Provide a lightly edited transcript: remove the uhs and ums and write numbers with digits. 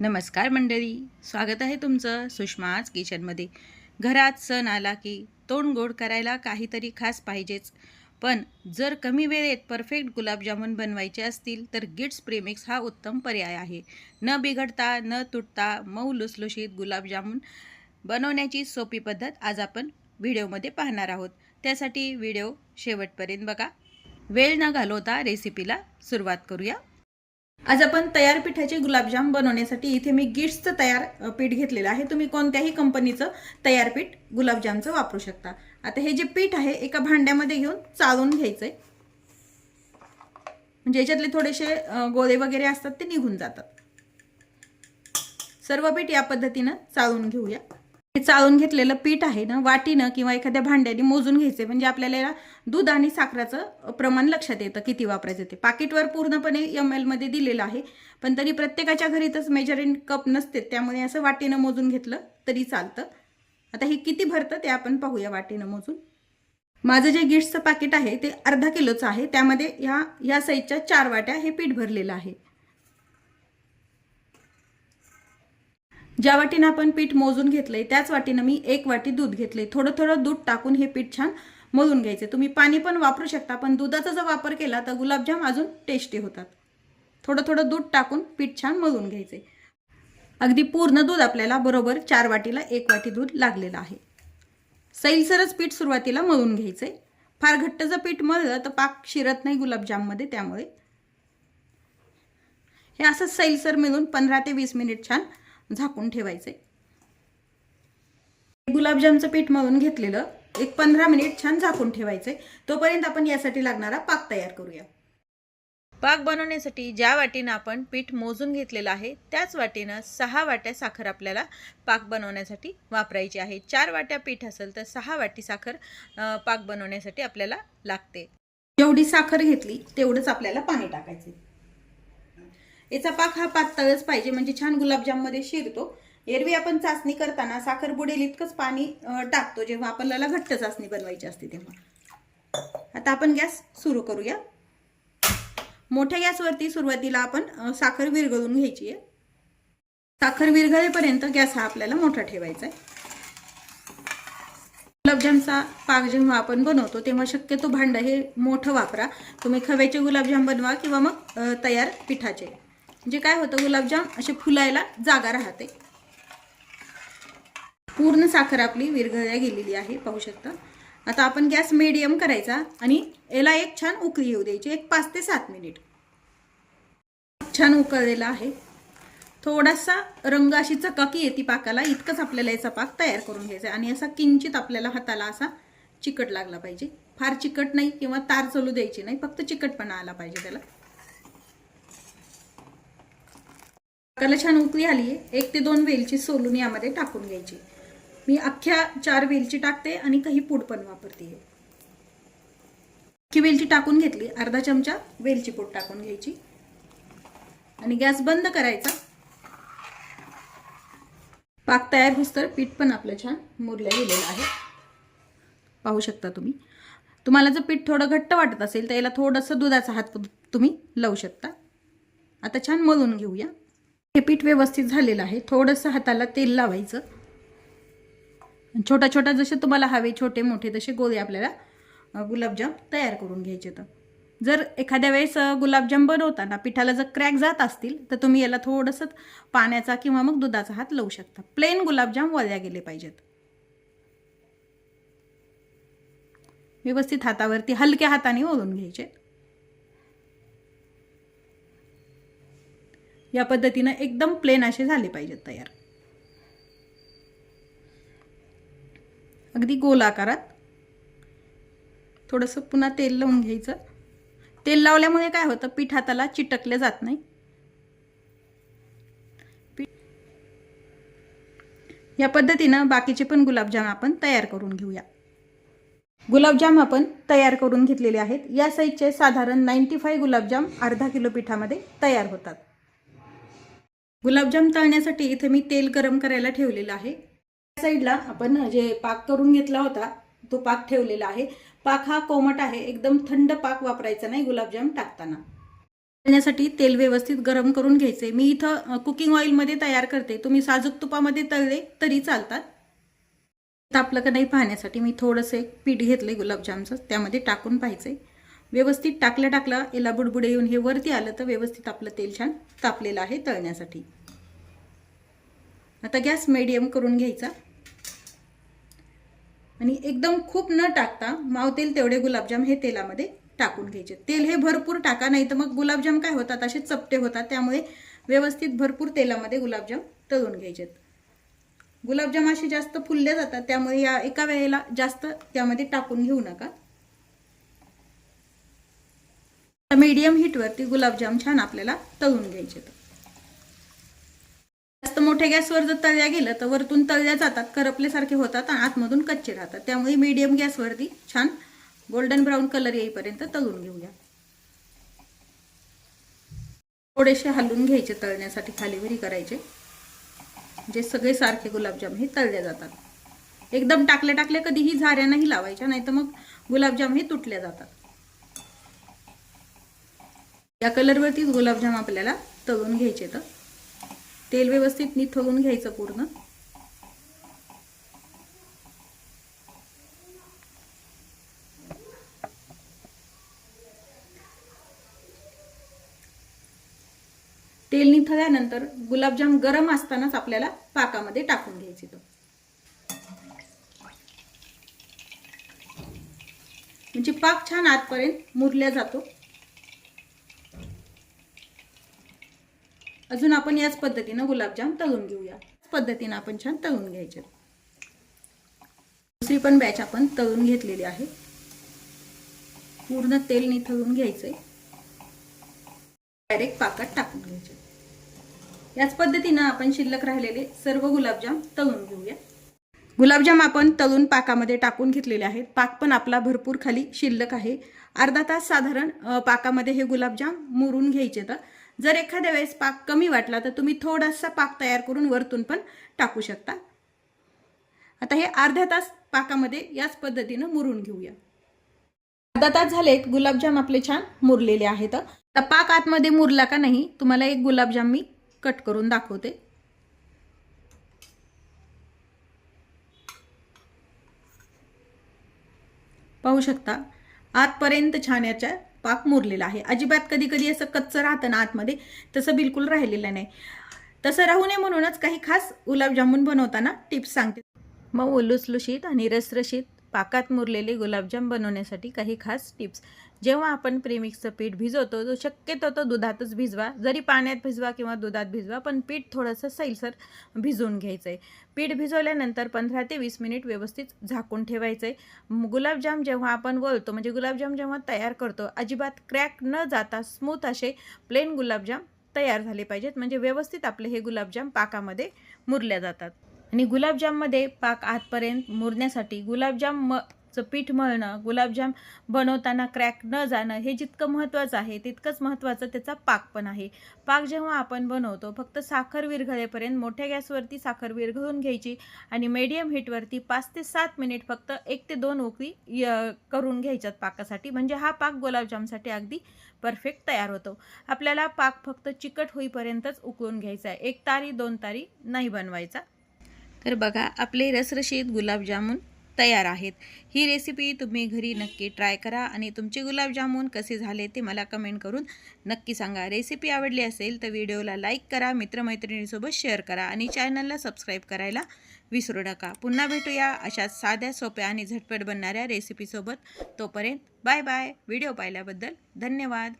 नमस्कार मंडळी, स्वागत आहे तुमचं सुषमाज किचनमध्ये। घरात सण आला की तोंड गोड करायला काहीतरी खास पाहिजेच। पण जर कमी वेळेत परफेक्ट गुलाबजामुन बनवायचे असतील तर गिट्स प्रेमिक्स हा उत्तम पर्याय आहे। न बिघडता न तुटता मऊ लुसलुशीत गुलाबजामुन बनवण्याची सोपी पद्धत आज आपण व्हिडिओमध्ये पाहणार आहोत। त्यासाठी व्हिडिओ शेवटपर्यंत बघा। वेळ न घालवता रेसिपीला सुरुवात करूया। आज आपण तयार पिठाचे गुलाबजाम बनवण्यासाठी इथे मी गिट्सचं तयार पीठ घेतलेलं आहे। तुम्ही कोणत्याही कंपनीचं तयार पीठ गुलाबजामचं वापरू शकता। आता हे जे पीठ आहे एका भांड्यामध्ये घेऊन चाळून घ्यायचंय, म्हणजे याच्यातले थोडेसे गोळे वगैरे असतात ते निघून जातात। सर्व पीठ या पद्धतीने चाळून घेऊया। हे चाळून घेतलेलं पीठ आहे ना वाटीनं किंवा एखाद्या भांड्याने मोजून घ्यायचे, म्हणजे आपल्याला दूध आणि साखरेचं प्रमाण लक्षात येतं किती वापरायचं ते। पाकिटवर पूर्णपणे ml मध्ये दिलेलं आहे, पण तरी प्रत्येकाच्या घरीतच मेजरिंग कप नसते, त्यामुळे असं वाटीनं मोजून घेतलं तरी चालतं। आता हे किती भरतं ते आपण पाहूया वाटीनं मोजून। माझं जे गिट्सचं पाकिट आहे ते अर्धा किलोचं आहे, त्यामध्ये ह्या साईजच्या 4 वाट्या हे पीठ भरलेलं आहे। ज्या वाटीनं आपण पीठ मोजून घेतलंय त्याच वाटीनं मी 1 वाटी दूध घेतलंय। थोडं थोडं दूध टाकून हे पीठ छान मळून घ्यायचे। तुम्ही पाणी पण वापरू शकता, पण दुधाचा जर वापर केला तर गुलाबजाम अजून टेस्टी होतात। थोडं थोडं दूध टाकून पीठ छान मळून घ्यायचे। अगदी पूर्ण दूध आपल्याला बरोबर 4 वाटीला 1 वाटी दूध लागलेलं आहे। सैलसरच पीठ सुरुवातीला मळून घ्यायचे। फार घट्ट जर पीठ मळलं तर पाक शिरत नाही गुलाबजाम मध्ये, त्यामुळे हे असं सैलसर मिळून 15 ते 20 मिनिट छान झाकून ठेवायचे। गुलाबजामचं पीठ मळून घेतलेलं एक 15 मिनिट छान झाकून ठेवायचे। तोपर्यंत आपण यासाठी लागणारा पाक तयार करूया। पाक बनवण्यासाठी ज्या वाटीनं आपण पीठ मोजून घेतलेलं आहे त्याच वाटीनं 6 वाट्या साखर आपल्याला पाक बनवण्यासाठी वापरायची आहे। 4 वाट्या पीठ असेल तर 6 वाटी साखर पाक बनवण्यासाठी आपल्याला लागते। जेवढी साखर घेतली तेवढंच आपल्याला पाणी टाकायचे। याचा पाक हा पातळच पाहिजे, म्हणजे छान गुलाबजाम मध्ये शिरतो। एरवी आपण चासणी करताना साखर बुडेल इतकंच पाणी टाकतो जेव्हा आपल्याला घट्ट चासणी बनवायची असते तेव्हा। आता आपण गॅस सुरू करूया। मोठ्या गॅसवरती सुरुवातीला आपण साखर विरघळून घ्यायची आहे। साखर विरघळेपर्यंत गॅस हा आपल्याला मोठा ठेवायचा आहे। गुलाबजामचा पाक जेव्हा आपण बनवतो तेव्हा शक्यतो भांडं हे मोठं वापरा। तुम्ही खव्याचे गुलाबजाम बनवा किंवा मग तयार पिठाचे, म्हणजे काय होतं गुलाबजाम असे फुलायला जागा राहते। पूर्ण साखर आपली विरघळल्या गेलेली आहे, पाहू शकता। आता आपण गॅस मीडियम करायचा आणि याला एक छान उकळी येऊ द्यायची, एक 5 ते 7 मिनिट। छान उकळलेला आहे। थोडासा रंग अशी चकाकी येते पाकाला, इतकंच आपल्याला याचा पाक तयार करून घ्यायचा आहे। आणि असा किंचित आपल्याला हाताला असा चिकट लागला पाहिजे, फार चिकट नाही किंवा तार चलू द्यायची नाही, फक्त चिकटपणा आला पाहिजे त्याला। पाकाला छान उकळी आली आहे। 1 ते 2 वेलची सोलून यामध्ये टाकून घ्यायची। मी अख्ख्या 4 वेलची टाकते आणि काही पूड पण वापरते। अख्खी वेलची टाकून घेतली, अर्धा चमचा वेलची पूड टाकून घ्यायची आणि गॅस बंद करायचा। पाक तयार होईस्तोवर पीठ पण आपलं छान मुरलं गेलेलं आहे, पाहू शकता तुम्ही। तुम्हाला जर पीठ थोडं घट्ट वाटत असेल तर याला थोडंसं दुधाचा हात तुम्ही लावू शकता। आता छान मळून घेऊया। हे पीठ व्यवस्थित झालेलं आहे। थोडंसं हाताला तेल लावायचं। छोटा छोटा जसे तुम्हाला हवे छोटे मोठे तसे गोळे आपल्याला गुलाबजाम तयार करून घ्यायचे। तर जर एखाद्या वेळेस गुलाबजाम बनवताना पिठाला जर क्रॅक जात असतील तर तुम्ही याला थोडंसं पाण्याचा किंवा मग दुधाचा हात लावू शकता। प्लेन गुलाबजाम वळल्या गेले पाहिजेत। व्यवस्थित हातावरती हलक्या हाताने ओढून घ्यायचे। या पद्धतीने एकदम प्लेन असे झाले पाहिजेत तयार, अगदी गोल आकारात। थोडंसं पुन्हा तेल लावून घ्यायचं। तेल लावल्यामुळे काय होतं, पीठ हाताला चिटकले जात नाही। या पद्धतीने बाकीचे पण गुलाबजाम आपण तयार करून घेऊया। गुलाबजाम आपण तयार करून घेतलेले आहेत। या साईजचे साधारण 95 गुलाबजाम अर्धा किलो पिठामध्ये तयार होतात। गुलाबजाम तळण्यासाठी इथे मी तेल गरम करायला ठेवलेलं आहे। या साईडला आपण जे पाक करून घेतला होता तो पाक ठेवलेला आहे। पाक हा कोमट आहे, एकदम थंड पाक वापरायचा नाही गुलाबजाम टाकताना। तळण्यासाठी तेल व्यवस्थित गरम करून घ्यायचे. मी इथं कुकिंग ऑइलमध्ये तयार करते, तुम्ही साजूक तुपामध्ये तळले तरी चालतात. तापलं का नाही पाहण्यासाठी मी थोडंसं एक पीठ घेतलंय गुलाबजामचं, त्यामध्ये टाकून पाहायचंय. व्यवस्थित टाकल्या याला बुडबुडे येऊन हे वरती आलं तर व्यवस्थित आपलं तेल छान तापलेलं आहे तळण्यासाठी. आता गॅस मीडियम करून घ्यायचा आणि एकदम खूप न टाकता मावतेल तेवढे गुलाबजाम हे तेलामध्ये टाकून घ्यायचे. तेल हे भरपूर टाका, नाही तर मग गुलाबजाम काय होतात असे चपटे होतात. त्यामुळे व्यवस्थित भरपूर तेलामध्ये गुलाबजाम तळून घ्यायचे. गुलाबजाम असे जास्त फुलले जातात, त्यामुळे या एका वेळेला जास्त त्यामध्ये टाकून घेऊ नका. मीडियम हीटवरती गुलाबजाम छान आपल्याला तळून घ्यायचे. जास्त मोठ्या गॅसवर जर तळल्या गेलं तर वरतून तळल्या जातात, करपल्यासारखे होतात आणि आतमधून कच्चे राहतात. त्यामुळे मीडियम गॅसवरती छान गोल्डन ब्राऊन कलर येईपर्यंत तळून घेऊया. थोडेसे हलवून घ्यायचे तळण्यासाठी, खालीवरी करायचे, जे सगळे सारखे गुलाबजाम हे तळले जातात. एकदम टाकले कधीही झाऱ्या नाही लावायच्या, नाही तर मग गुलाबजाम हे तुटले जातात. या कलरवरतीच गुलाबजाम आपल्याला तळून घ्यायचे. तर तेल व्यवस्थित निथळून घ्यायचं पूर्ण. तेल निथळल्यानंतर गुलाबजाम गरम असतानाच आपल्याला पाकामध्ये टाकून घ्यायचे. तो म्हणजे पाक छान आतपर्यंत मुरल्या जातो. अजून आपण याच पद्धतीने गुलाबजाम तळून घेऊया. याच पद्धतीने आपण छान तळून घ्यायचे. दुसरी पण बॅच आपण तळून घेतलेली आहे. पूर्ण तेल निथळून घ्यायचंय, डायरेक्ट पाकात टाकून घ्यायचे. याच पद्धतीने आपण शिल्लक राहिलेले सर्व गुलाबजाम तळून घेऊया. गुलाबजाम आपण तळून पाकामध्ये टाकून घेतलेले आहेत. पाक पण आपला भरपूर खाली शिल्लक आहे. अर्धा तास साधारण पाकामध्ये हे गुलाबजाम मुरून घ्यायचे. तर जर एखाद्या वेळेस पाक कमी वाटला तर तुम्ही थोडासा पाक तयार करून वरतून पण टाकू शकता. आता हे अर्धा तास पाकामध्ये याच पद्धतीने मुरून घेऊया. अर्धा तास झालेत, गुलाबजाम आपले छान मुरलेले आहेत. तर पाक आतमध्ये मुरला का नाही तुम्हाला एक गुलाबजाम मी कट करून दाखवते. पाहू शकता आतपर्यंत छान याच्या पाक मुरलेला आहे. अजिबात कधी कधी असं कच्चं राहतं ना आतमध्ये, तसं बिलकुल राहिलेलं नाही. तसं राहू नये म्हणूनच काही खास गुलाबजामुन बनवताना टिप्स सांगते. मग लुसलुशीत आणि रसरशीत पाकात मुरलेले गुलाबजाम बनवण्यासाठी काही खास टिप्स. जेव्हा आपण प्रेमिक्सचं पीठ भिजवतो तो शक्यतो तो दुधातच भिजवा, जरी पाण्यात भिजवा किंवा दुधात भिजवा, पण पीठ थोडंसं सैलसर भिजवून घ्यायचं आहे. पीठ भिजवल्यानंतर 15 ते 20 मिनिट व्यवस्थित झाकून ठेवायचं आहे. गुलाबजाम जेव्हा आपण वळतो, म्हणजे गुलाबजाम जेव्हा तयार करतो, अजिबात क्रॅक न जाता स्मूथ असे प्लेन गुलाबजाम तयार झाले पाहिजेत. म्हणजे व्यवस्थित आपले हे गुलाबजाम पाकामध्ये मुरल्या जातात. आणि गुलाबजाममध्ये पाक आतपर्यंत मुरण्यासाठी गुलाबजामचं पीठ मळणं, गुलाबजाम बनवताना क्रॅक न जाणं हे जितकं महत्त्वाचं आहे तितकंच महत्त्वाचं त्याचा पाक पण आहे. पाक जेव्हा आपण बनवतो फक्त साखर विरघळेपर्यंत मोठ्या गॅसवरती साखर विरघळून घ्यायची आणि मीडियम हीटवरती 5 ते 7 मिनिट फक्त 1 ते 2 उकळी करून घ्यायच्यात पाकासाठी. म्हणजे हा पाक गुलाबजामसाठी अगदी परफेक्ट तयार होतो. आपल्याला पाक फक्त चिकट होईपर्यंतच उकळून घ्यायचा आहे, 1 तारी 2 तारी नाही बनवायचा. तर बघा आपले रसरशीत गुलाबजामुन तयार आहेत. ही रेसिपी तुम्ही घरी नक्की ट्राय करा आणि तुमचे गुलाबजामुन कसे झाले ते मला कमेंट करून नक्की सांगा. रेसिपी आवडली असेल तर व्हिडिओला लाईक करा, मित्रमैत्रिणींसोबत शेअर करा आणि चॅनलला सबस्क्राईब करायला विसरू नका. पुन्हा भेटूया अशाच साध्या सोप्या आणि झटपट बनणाऱ्या रेसिपीसोबत. तोपर्यंत बाय बाय. व्हिडिओ पाहिल्याबद्दल धन्यवाद.